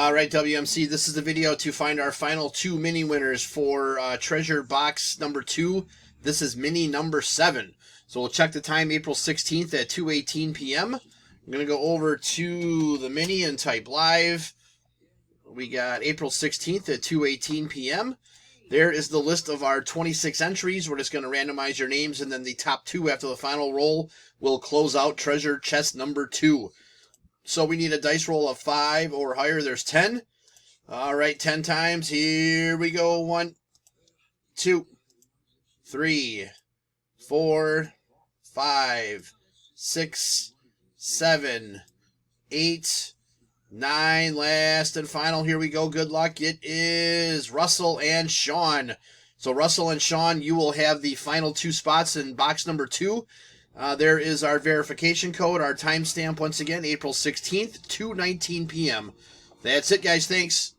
All right, WMC, this is the video to find our final two mini winners for treasure box number 2. This is mini number 7. So we'll check the time, April 16th at 2:18 p.m. I'm going to go over to the mini and type live. We got April 16th at 2:18 p.m. There is the list of our 26 entries. We're just going to randomize your names, and then the top 2 after the final roll will close out treasure chest number 2. So we need a dice roll of 5 or higher. There's 10. All right, 10 times. Here we go. 1, 2, 3, 4, 5, 6, 7, 8, 9. Last and final. Here we go. Good luck. It is Russell and Sean. So Russell and Sean, you will have the final 2 spots in box number 2. There is our verification code, our timestamp once again, April 16th, 2:19 p.m. That's it, guys. Thanks.